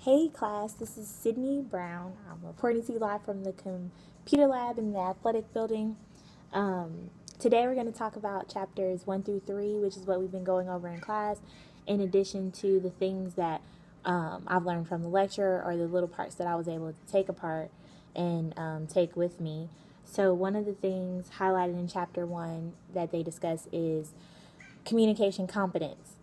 Hey class, this is Sydney Browne. I'm reporting to you live from the computer lab in the athletic building. Today we're going to talk about chapters 1 through 3, which is what we've been going over in class, in addition to the things that I've learned from the lecture or the little parts that I was able to take apart and take with me. So one of the things highlighted in chapter 1 that they discuss is communication competence.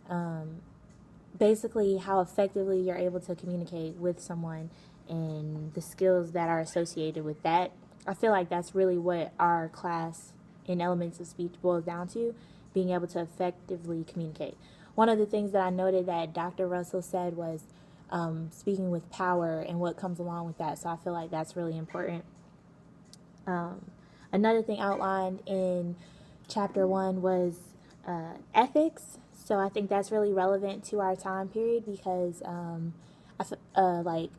Basically how effectively you're able to communicate with someone and the skills that are associated with that. I feel like that's really what our class in Elements of Speech boils down to, being able to effectively communicate. One of the things that I noted that Dr. Russell said was speaking with power and what comes along with that, so I feel like that's really important. Another thing outlined in chapter 1 was ethics. So I think that's really relevant to our time period because, like,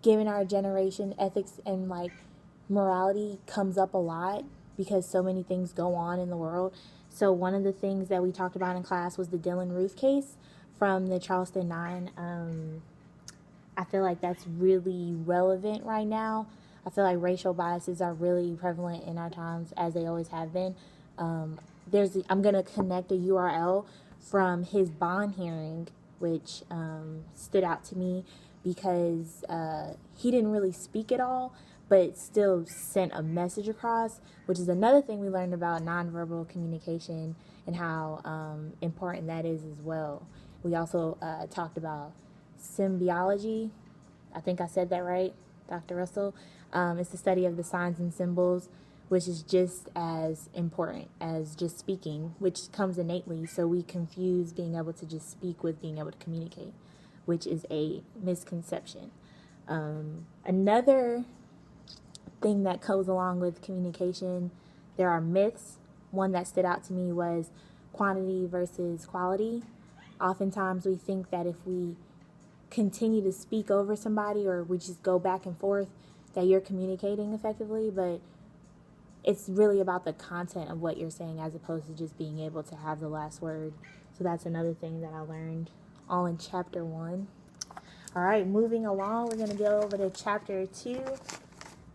given our generation, ethics and like morality comes up a lot because so many things go on in the world. So one of the things that we talked about in class was the Dylan Ruth case from the Charleston 9. I feel like that's really relevant right now. I feel like racial biases are really prevalent in our times, as they always have been. I'm going to connect a URL from his bond hearing, which stood out to me because he didn't really speak at all, but still sent a message across, which is another thing we learned about nonverbal communication and how important that is as well. We also talked about symbiology. I think I said that right, Dr. Russell. It's the study of the signs and symbols, which is just as important as just speaking, which comes innately. So we confuse being able to just speak with being able to communicate, which is a misconception. Another thing that goes along with communication, there are myths. One that stood out to me was quantity versus quality. Oftentimes we think that if we continue to speak over somebody or we just go back and forth, that you're communicating effectively, but it's really about the content of what you're saying as opposed to just being able to have the last word. So that's another thing that I learned all in chapter 1. All right, moving along, we're going to go over to chapter 2.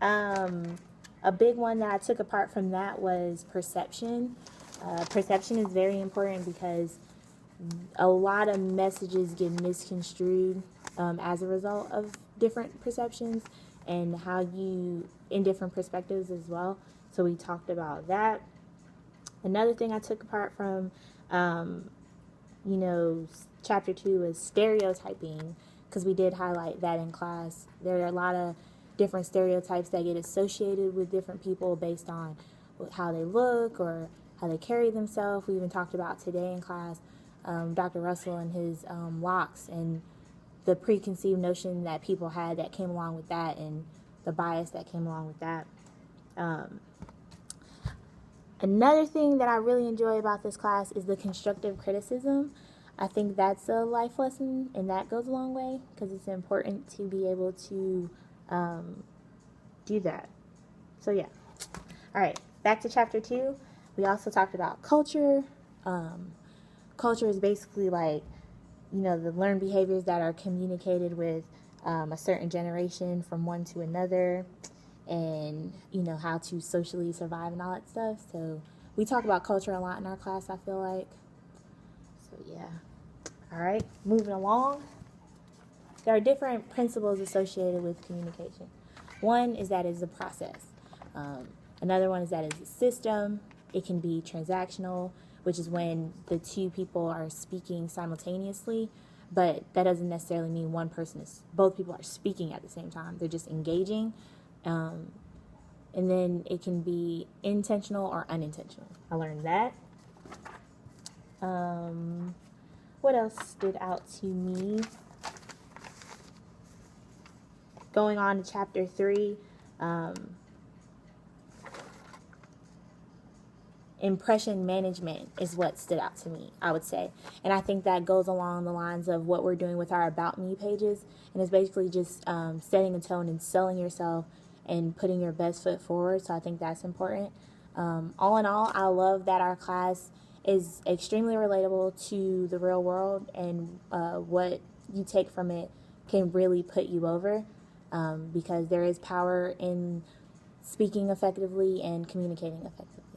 A big one that I took apart from that was perception. Perception is very important because a lot of messages get misconstrued as a result of different perceptions and how you, in different perspectives as well. So we talked about that. Another thing I took apart from, chapter 2 is stereotyping, because we did highlight that in class. There are a lot of different stereotypes that get associated with different people based on how they look or how they carry themselves. We even talked about today in class, Dr. Russell and his locks and the preconceived notion that people had that came along with that and the bias that came along with that. Another thing that I really enjoy about this class is the constructive criticism. I think that's a life lesson, and that goes a long way because it's important to be able to do that. So yeah. All right, back to chapter 2. We also talked about culture. Culture is basically like, the learned behaviors that are communicated with a certain generation from one to another, and how to socially survive and all that stuff. So we talk about culture a lot in our class, I feel like. So yeah. All right, moving along. There are different principles associated with communication. One is that it's a process. Another one is that it's a system. It can be transactional, which is when the two people are speaking simultaneously, but that doesn't necessarily mean both people are speaking at the same time. They're just engaging. And then it can be intentional or unintentional. I learned that. What else stood out to me? Going on to chapter 3, impression management is what stood out to me, I would say. And I think that goes along the lines of what we're doing with our About Me pages. And it's basically just setting a tone and selling yourself and putting your best foot forward. So I think that's important. All in all, I love that our class is extremely relatable to the real world, and what you take from it can really put you over, because there is power in speaking effectively and communicating effectively.